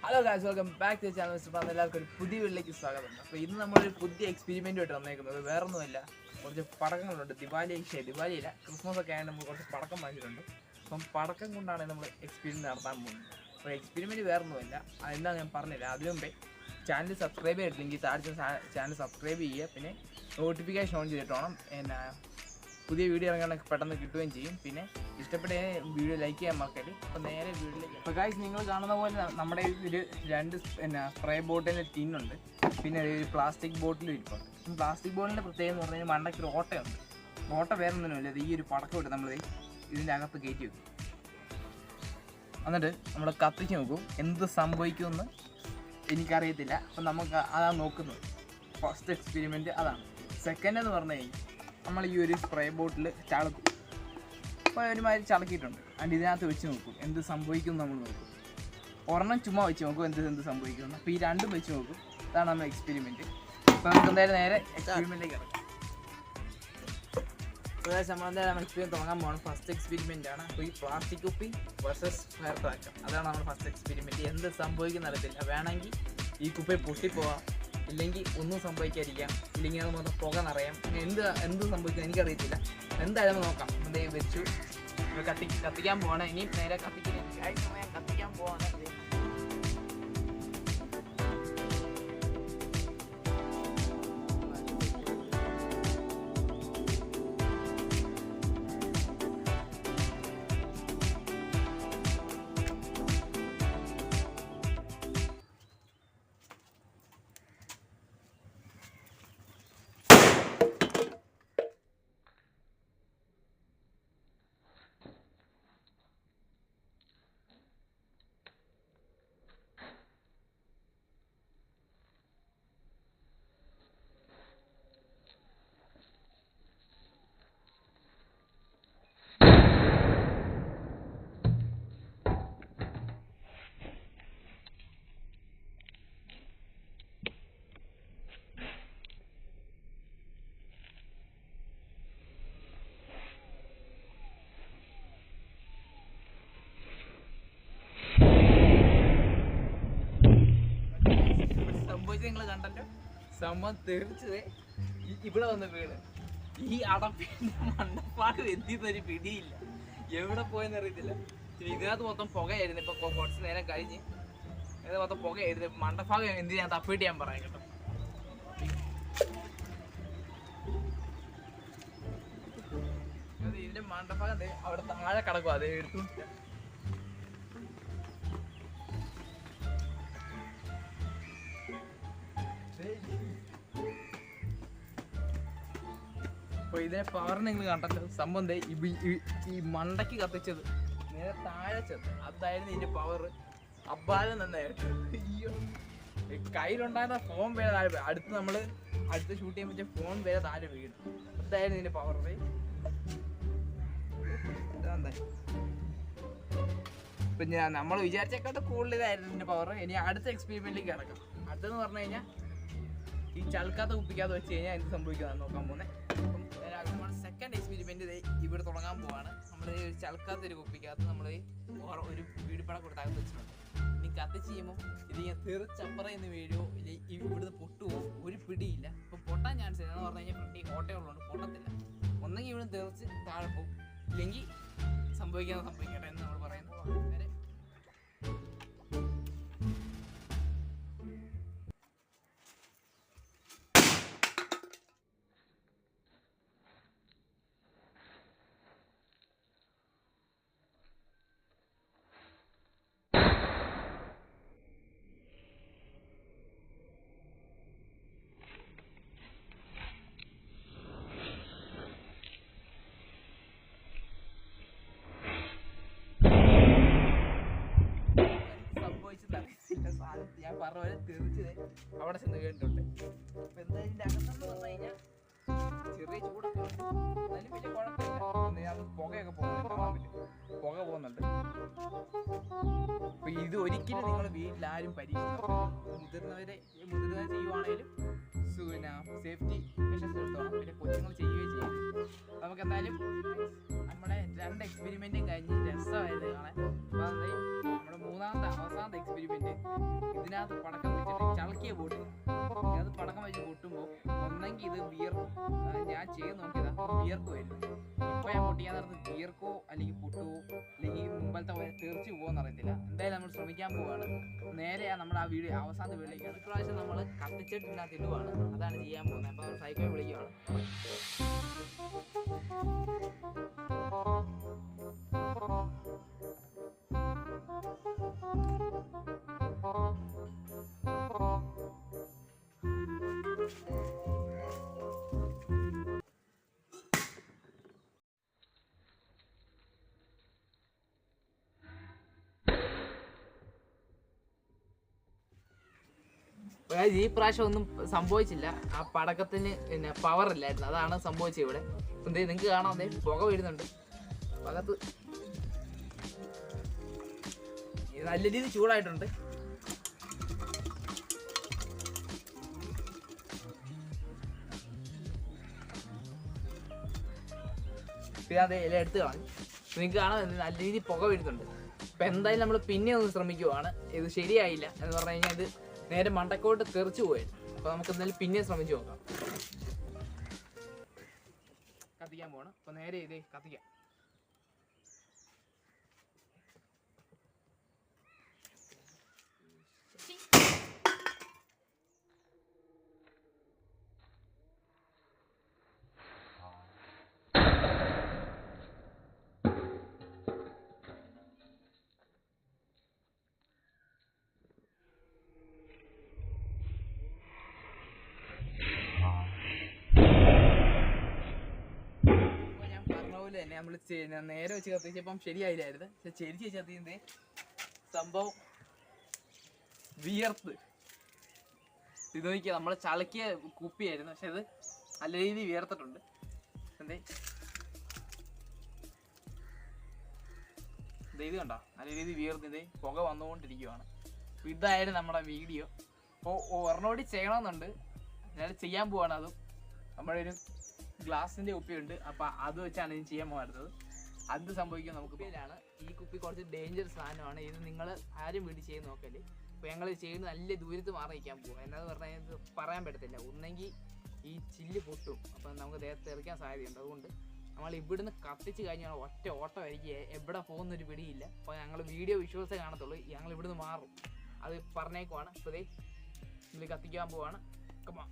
Hello guys, welcome back to channel. എല്ലാവർക്കും ഒരു പുതിയ വീട്ടിലേക്ക് സ്വാഗതം. അപ്പോൾ ഇന്ന് നമ്മളൊരു പുതിയ എക്സ്പെരിമെൻറ്റുമായിട്ട് വന്നേക്കുന്നത് വേറൊന്നുമല്ല, കുറച്ച് പടക്കങ്ങളുണ്ട്. ദിവാലിയില്ല, ക്രിസ്മസ് ഒക്കെ ആയതുകൊണ്ട് നമ്മൾ കുറച്ച് പടക്കം വാങ്ങിച്ചിട്ടുണ്ട്. അപ്പം പടക്കം കൊണ്ടാണ് നമ്മൾ എക്സ്പെരിമെൻറ്റ് നടത്താൻ പോകുന്നത്. അപ്പോൾ എക്സ്പെരിമെൻറ്റ് വേറൊന്നുമല്ല, അതെന്താ ഞാൻ പറഞ്ഞില്ല. അതിനു മുമ്പേ ചാനൽ സബ്സ്ക്രൈബ് ചെയ്തിട്ടില്ലെങ്കിൽ താഴെ ചാനൽ സബ്സ്ക്രൈബ് ചെയ്യുക, പിന്നെ നോട്ടിഫിക്കേഷൻ ഓൺ ചെയ്തിട്ട് വേണം പുതിയ വീഡിയോ ഇറങ്ങാനൊക്കെ പെട്ടെന്ന് കിട്ടുകയും ചെയ്യും. പിന്നെ ഇഷ്ടപ്പെട്ട വീഡിയോ ലൈക്ക് ചെയ്യാൻ മറക്കല്ലേ. അപ്പോൾ നേരെ വീഡിയോയിലേക്ക്. അപ്പോൾ ഗായ്സ്, നിങ്ങൾ കാണുന്ന പോലെ നമ്മുടെ ഒരു രണ്ട് സ്പ്രേ ബോട്ടിൻ്റെ ടിന്നുണ്ട്, പിന്നെ ഒരു പ്ലാസ്റ്റിക് ബോട്ടിലും ഇരിപ്പുണ്ട്. പ്ലാസ്റ്റിക് ബോട്ടിൻ്റെ പ്രത്യേകത എന്ന് പറഞ്ഞാൽ മണ്ടയ്ക്ക് ഒരു ഓട്ടയുണ്ട്. ഓട്ട വേറെ ഒന്നുമില്ല, ഈ ഒരു പടക്കം ഇട്ട് നമ്മൾ ഇതിൻ്റെ അകത്ത് കയറ്റി വെക്കും. എന്നിട്ട് നമ്മൾ കത്തിച്ച് നോക്കും എന്ത് സംഭവിക്കുമെന്ന് എനിക്കറിയത്തില്ല. അപ്പം നമുക്ക് അതാണ് നോക്കുന്നത്. ഫസ്റ്റ് എക്സ്പെരിമെൻറ്റ് അതാണ്. സെക്കൻഡ് എന്ന് പറഞ്ഞു കഴിഞ്ഞാൽ നമ്മൾ ഈ ഒരു സ്പ്രേ ബോട്ടിൽ ചളക്കും. അപ്പോൾ ഒരുമാതിരി ചളക്കിയിട്ടുണ്ട്. അതിൻ്റെ ഇതിനകത്ത് വെച്ച് നോക്കും എന്ത് സംഭവിക്കും നമ്മൾ നോക്കും. ഒരെണ്ണം ചുമ്മാ വെച്ച് നോക്കും എന്ത് സംഭവിക്കുമെന്ന്. അപ്പോൾ ഈ രണ്ടും വെച്ച് നോക്കും. അതാണ് നമ്മൾ എക്സ്പെരിമെൻറ്റ്. അപ്പോൾ നമുക്ക് എന്തായാലും നേരെ എക്സ്പെരിമെൻറ്റിലേക്ക് ഇറങ്ങാം. നമ്മൾ എക്സ്പെരിമെൻറ്റ് തുടങ്ങാൻ പോകണം. ഫസ്റ്റ് എക്സ്പെരിമെൻ്റ് ആണ്. അപ്പോൾ ഈ പ്ലാസ്റ്റിക് കുപ്പി വേഴ്സസ് ഫയർ ക്രാക്കർ, അതാണ് നമ്മൾ ഫസ്റ്റ് എക്സ്പെരിമെൻറ്റ്. എന്ത് സംഭവിക്കുന്ന അറിയത്തില്ല. വേണമെങ്കിൽ ഈ കുപ്പി പൊട്ടിപ്പോവാം, ഇല്ലെങ്കിൽ ഒന്നും സംഭവിക്കാതിരിക്കാം, ഇല്ലെങ്കിൽ അത് മൊത്തം പുക നിറയാം. എന്ത് സംഭവിക്കും എനിക്കറിയത്തില്ല. എന്തായാലും നോക്കാം. എന്തേ വെച്ചു കത്തിക്കാൻ പോവാണ്. ഇനി നേരെ കത്തിക്കാൻ പോവാണ്. നിങ്ങൾ കണ്ടല്ലോ, സംഭവം തെറിച്ചത് ഇവിടെ വന്ന് വീണ്. ഈ അടപ്പിന്റെ മണ്ടപ്പാട് എന്തിന്നൊരു പിടിയില്ല, എവിടെ പോയെന്ന് അറിയത്തില്ല. ഇതിനകത്ത് മൊത്തം പുകയായിരുന്നു. ഇപ്പൊ കുറച്ച് നേരം കഴിഞ്ഞ് ഇത് മൊത്തം പുകയായിരുന്നു. മണ്ടപ്പാകം എന്തിനാ ഞാൻ തപ്പിട്ട് ഞാൻ പറയാം കേട്ടോ. ഇതിന്റെ മണ്ടപ്പാകം അവിടെ താഴെ കിടക്കും, അത് എടുത്തു. അപ്പോൾ ഇതിനെ പവർ നിങ്ങൾ കണ്ടല്ലോ. സംഭവം ഈ മണ്ടയ്ക്ക് കത്തിച്ചത് നേരെ താഴെ ചെന്ന്, അതായിരുന്നു ഇതിന്റെ പവർ. അബ്ബാലം നന്നായിട്ട്. അയ്യോ, കയ്യിലുണ്ടായിരുന്ന ഫോൺ വരെ താഴെ, നമ്മൾ അടുത്ത് ഷൂട്ട് ചെയ്യാൻ പറ്റിയ ഫോൺ വരെ താഴെ വീണു. അതായിരുന്നു ഇതിന്റെ പവർ. ഇപ്പം നമ്മൾ വിചാരിച്ചേക്കാട്ട് കൂടുതലായിരുന്നു ഇതിന്റെ പവർ. ഇനി അടുത്ത എക്സ്പെരിമെന്റിലേക്ക് കിടക്കാം. അടുത്തെന്ന് പറഞ്ഞു കഴിഞ്ഞാൽ ഈ ചൾക്കാത്ത കുപ്പിക്കാതെ വെച്ച് കഴിഞ്ഞാൽ എന്ത് സംഭവിക്കുന്നതാണ് നോക്കാൻ പോകുന്നത്. അപ്പം നമ്മൾ സെക്കൻഡ് എക്സ്പെരിമെൻറ്റ് ഇവിടെ തുടങ്ങാൻ പോവാണ്. നമ്മൾ ചൾക്കാത്തൊരു കുപ്പിക്കകത്ത് നമ്മൾ ഒരു വീടിപ്പട കൊടുത്തകത്ത് വെച്ചിട്ടുണ്ട്. ഇനി കത്തിച്ച് ചെയ്യുമ്പോൾ ഇതിങ്ങനെ തെറിച്ചപ്പറയെന്ന് വീഴുമോ ഇല്ലെങ്കിൽ ഇവിടുന്ന് പൊട്ടുമോ ഒരു പിടിയില്ല. ഇപ്പം പൊട്ടാൻ ചാൻസ് ഇല്ല എന്ന് പറഞ്ഞു കഴിഞ്ഞാൽ ഫ്രണ്ടി ഓട്ടയുള്ളതുകൊണ്ട് പൊട്ടത്തില്ല. ഒന്നെങ്കിൽ ഇവിടെ തെറിച്ച് താഴെ പോകും, ഇല്ലെങ്കിൽ സംഭവിക്കട്ടെ എന്ന് നമ്മൾ പറയുന്നത്. വരെ ഞാൻ പറഞ്ഞ പോലെ തെറിച്ചത് അവിടെ ചെന്ന് കേട്ടിട്ടുണ്ട്. അപ്പൊ എന്തായാലും ഇതിന്റെ അകത്തെന്ന് പറഞ്ഞു കഴിഞ്ഞാൽ ചെറിയ ചൂടൊക്കെ ഉണ്ട്, അതിന് വലിയ കുഴപ്പമില്ല. അത് പുകയൊക്കെ പോകുന്നുണ്ട്. അപ്പൊ ഇത് ഒരിക്കലും നിങ്ങൾ വീട്ടിൽ ആരും പരീക്ഷിക്കണം. മുതിർന്നവരെ ചെയ്യുവാണേലും പിന്നെ സേഫ്റ്റി മെഷേഴ്സ് എടുത്തോണം. പിന്നെ കൊച്ചുങ്ങൾ ചെയ്യുകയും ചെയ്യും. നമുക്ക് എന്തായാലും നമ്മുടെ രണ്ട് എക്സ്പെരിമെന്റും കഴിഞ്ഞ് രസമായത് കാണാൻ. നമ്മുടെ മൂന്നാമത്തെ അവസാനത്തെ എക്സ്പെരിമെന്റ്. ഇതിനകത്ത് പടക്കം വെച്ചിട്ട് ചളക്കിയ പൊട്ടില്ല. ഇതിനകത്ത് പടക്കം വെച്ച് പൊട്ടുമ്പോൾ ഒന്നെങ്കിൽ ഇത് വിയർക്കും. ഞാൻ ചെയ്ത് നോക്കിയതാ, വിയർക്കുമായിരുന്നു. ഇപ്പൊ ഞാൻ പൊട്ടിക്കാൻ നേരത്ത് വിയർക്കോ അല്ലെങ്കിൽ പൊട്ടുവോ അല്ലെങ്കിൽ മുമ്പത്തെ പോലെ തെറിച്ച് പോകുമെന്ന് അറിയത്തില്ല. എന്തായാലും നമ്മൾ ശ്രമിക്കാൻ പോവാണ്. നേരെ നമ്മുടെ ആ വീഡിയോ അവസാനത്തെ വീട്ടിലേക്കാണ്. ഇപ്രാവശ്യം നമ്മൾ കത്തിച്ചിട്ടിനകത്ത് ഇടുവാണ്. അതാണ് ചെയ്യാൻ പോകുന്നത്. അപ്പൊ സൈക്കോ വിളിക്കുവാണ്. ഈ പ്രാവശ്യം ഒന്നും സംഭവിച്ചില്ല. ആ പടക്കത്തിന് പിന്നെ പവർ ഇല്ലായിരുന്നു, അതാണ് സംഭവിച്ചത് ഇവിടെ. എന്തേ നിങ്ങൾക്ക് കാണാം, എന്തേ പുക വീഴുന്നുണ്ട് പകത്ത്. നല്ല രീതിയിൽ ചൂടായിട്ടുണ്ട്. പിന്നെ അതേ ഇല എടുത്ത് കളഞ്ഞു. നിങ്ങൾക്ക് കാണാം നല്ല രീതിയിൽ പുക വീഴുന്നുണ്ട്. അപ്പൊ എന്തായാലും നമ്മൾ പിന്നെ ഒന്ന് ശ്രമിക്കുവാണ്. ഇത് ശരിയായില്ല എന്ന് പറഞ്ഞു കഴിഞ്ഞാൽ ഇത് നേരെ മണ്ടക്കോട്ട് തെറിച്ചു പോയായിരുന്നു. അപ്പൊ നമുക്ക് എന്തായാലും പിന്നെ ശ്രമിച്ചു നോക്കാം. കത്തിക്കാൻ പോകണം. അപ്പൊ നേരെ ഇതേ കത്തിക്കാം. തന്നെ നമ്മൾ നേരെ വെച്ച് കത്തിച്ചപ്പം ശരിയായില്ലായിരുന്നു. പക്ഷെ ചെരിച്ച് വെച്ച് കത്തിക്കുന്നത് സംഭവം വിയർത്ത്. ഇത് നോക്കിയാൽ നമ്മൾ ചളക്കിയ കുപ്പിയായിരുന്നു, പക്ഷെ അത് നല്ല രീതിയിൽ വിയർത്തിട്ടുണ്ട്. എന്തേ ഇത് കണ്ടോ, നല്ല രീതിയിൽ വിയർത്തിത് പുക വന്നുകൊണ്ടിരിക്കുവാണ്. അപ്പോൾ ഇതായിരുന്നു നമ്മുടെ വീഡിയോ. അപ്പോൾ ഒരെണ്ണോടി ചെയ്യണമെന്നുണ്ട്, ഞാൻ ചെയ്യാൻ പോവാണ്. അതും നമ്മുടെ ഒരു ഗ്ലാസിൻ്റെ കുപ്പിയുണ്ട്, അപ്പോൾ അത് വെച്ചാണ് ഇത് ചെയ്യാൻ പോകുന്നത്. അത് സംഭവിക്കും നമുക്ക് പേരാണ്. ഈ കുപ്പി കുറച്ച് ഡേഞ്ചർ സാധനമാണ്. ഇത് നിങ്ങൾ ആരും വീട്ടിൽ ചെയ്ത് നോക്കല്ലേ. അപ്പോൾ ഞങ്ങൾ ചെയ്യുന്നത് നല്ല ദൂരത്ത് മാറി നിൽക്കാൻ പോകുക. എന്താണെന്ന് പറഞ്ഞാൽ ഇത് പറയാൻ പറ്റത്തില്ല. ഒന്നെങ്കിൽ ഈ ചില്ല് പൊട്ടും, അപ്പം നമുക്ക് ദേഹത്ത് തെറിക്കാൻ സാധ്യതയുണ്ട്. അതുകൊണ്ട് നമ്മൾ ഇവിടുന്ന് കത്തിച്ച് കഴിഞ്ഞാൽ ഒറ്റ ഓട്ടമായിരിക്കും, എവിടെ പോകുന്നൊരു പിടിയില്ല. അപ്പോൾ ഞങ്ങൾ വീഡിയോ വിഷ്വൽസേ കാണത്തുള്ളൂ. ഞങ്ങൾ ഇവിടുന്ന് മാറും, അത് പറഞ്ഞേക്കുവാണ്. അപ്പോൾ ഇതേ ഇതിൽ കത്തിക്കാൻ പോവാണ്. കമാ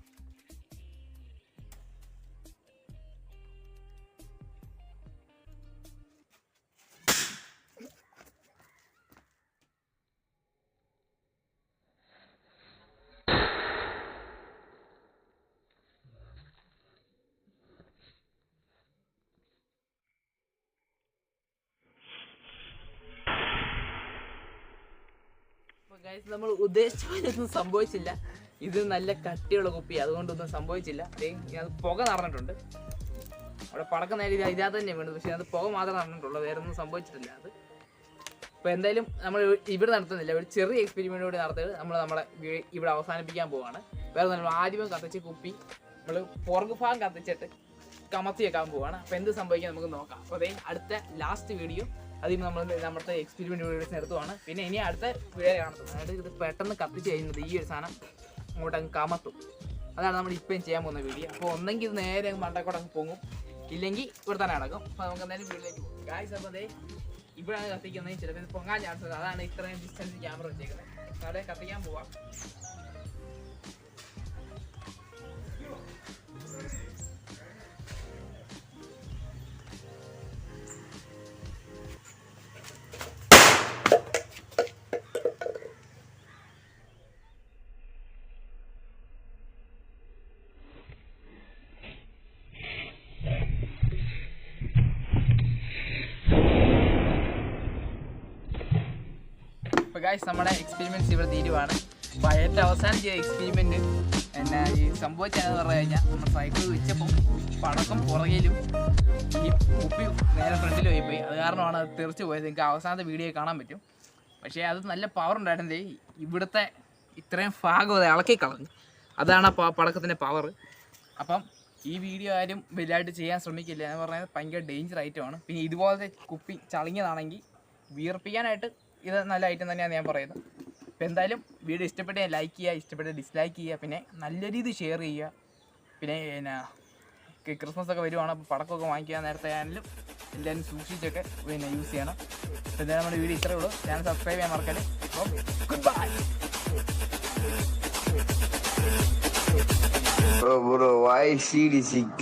ഗൈസ്, നമ്മൾ ഉദ്ദേശിച്ച പോലെയൊന്നും സംഭവിച്ചില്ല. ഇത് നല്ല കട്ടിയുള്ള കുപ്പി, അതുകൊണ്ടൊന്നും സംഭവിച്ചില്ല. അത് പുക നിറഞ്ഞിട്ടുണ്ട്. അവിടെ പടക്കം നേരെ ഇതിനകത്ത് തന്നെ വേണ്ടത്, പക്ഷേ അത് പുക മാത്രമേ നടന്നിട്ടുള്ളൂ, വേറെ ഒന്നും സംഭവിച്ചിട്ടില്ല. അത് അപ്പോൾ എന്തായാലും നമ്മൾ ഇവിടെ നടത്തുന്നില്ല, ഒരു ചെറിയ എക്സ്പെരിമെൻ്റ് കൂടി നടത്തിയിട്ട് നമ്മളെ ഇവിടെ അവസാനിപ്പിക്കാൻ പോവാണ്. വേറെ നമ്മൾ ആദ്യമേ കത്തിച്ച് കുപ്പി നമ്മൾ പുറകു ഭാഗം കത്തിച്ചിട്ട് കമത്തി വെക്കാൻ പോവാണ്. അപ്പോൾ എന്ത് സംഭവിക്കാൻ നമുക്ക് നോക്കാം. അപ്പോൾ അതേ അടുത്ത ലാസ്റ്റ് വീഡിയോ അതിൽ നമ്മൾ നമ്മുടെ എക്സ്പെരിമെൻ്റ് വീഡിയോസ് നിർത്തുവാണ്. പിന്നെ ഇനി അടുത്ത വീഡിയോ കാണത്തുള്ളൂ. അതായത് ഇത് പെട്ടെന്ന് കത്തിച്ച് കഴിയുന്നത് ഈ ഒരു സാധനം അങ്ങോട്ട് അങ്ങ് കമത്തും. അതാണ് നമ്മൾ ഇപ്പം ചെയ്യാൻ പോകുന്ന വീഡിയോ. അപ്പോൾ ഒന്നെങ്കിൽ ഇത് നേരെ മണ്ടക്കോട്ട് അങ്ങ് പൊങ്ങും, ഇല്ലെങ്കിൽ ഇവിടെ തന്നെ നടക്കും. അപ്പോൾ നമുക്ക് എന്തായാലും വീട്ടിലേക്ക് പോകും. ഗായ്സ്, അപ്പോൾ അതേ ഇവിടെയാണ് കത്തിക്കുന്നത്. ചിലപ്പോൾ ഇത് പൊങ്ങാൻ ചാൻസ് ഉണ്ട്, അതാണ് ഇത്രയും ഡിസ്റ്റൻസ് ക്യാമറ വെച്ചേക്കുന്നത്. അവിടെ കത്തിക്കാൻ പോവാം. അപ്പോൾ ഗായ്സ്, നമ്മുടെ എക്സ്പെരിമെൻറ്റ്സ് ഇവിടെ തീരുവാണ്. അപ്പോൾ ഏറ്റവും അവസാനം ചെയ്ത എക്സ്പെരിമെൻറ്റ് എന്നാ ഈ സംഭവിച്ചതെന്ന് പറഞ്ഞു കഴിഞ്ഞാൽ, നമ്മൾ സൈക്കിൾ വെച്ചപ്പം പടക്കം പുറകിലും ഈ കുപ്പി നേരെ ഫ്രണ്ടിൽ പോയി. അത് കാരണമാണ് അത് തെറിച്ച് പോയത്. നിങ്ങൾക്ക് അവസാനത്തെ വീഡിയോ കാണാൻ പറ്റും. പക്ഷേ അത് നല്ല പവർ ഉണ്ടായിരുന്നത്. ഇവിടുത്തെ ഇത്രയും ഭാഗം അത് ഇളക്കി കളഞ്ഞു. അതാണ് ആ പടക്കത്തിൻ്റെ പവർ. അപ്പം ഈ വീഡിയോ ആരും വലുതായിട്ട് ചെയ്യാൻ ശ്രമിക്കില്ല എന്ന് പറഞ്ഞാൽ ഭയങ്കര ഡേഞ്ചർ ഐറ്റമാണ്. പിന്നെ ഇതുപോലത്തെ കുപ്പി ചളിങ്ങിയതാണെങ്കിൽ വിയർപ്പിക്കാനായിട്ട് ഇത് നല്ല ഐറ്റം തന്നെയാണ് ഞാൻ പറയുന്നത്. അപ്പോൾ എന്തായാലും വീഡിയോ ഇഷ്ടപ്പെട്ട ലൈക്ക് ചെയ്യുക, ഇഷ്ടപ്പെട്ട ഡിസ്ലൈക്ക് ചെയ്യുക, പിന്നെ നല്ല രീതിയിൽ ഷെയർ ചെയ്യുക. പിന്നെ ക്രിസ്മസ് ഒക്കെ വരുവാണ്, അപ്പോൾ പടക്കമൊക്കെ വാങ്ങിക്കാൻ നേരത്തെ ആണെങ്കിലും എല്ലാവരും സൂക്ഷിച്ചൊക്കെ യൂസ് ചെയ്യണം. അപ്പോൾ എന്തായാലും നമ്മുടെ വീഡിയോ ഇത്രയേ ഉള്ളൂ. ചാനൽ സബ്സ്ക്രൈബ് ചെയ്യാൻ മറക്കല്ലേ. അപ്പോൾ good bye. Bro, why she is sick?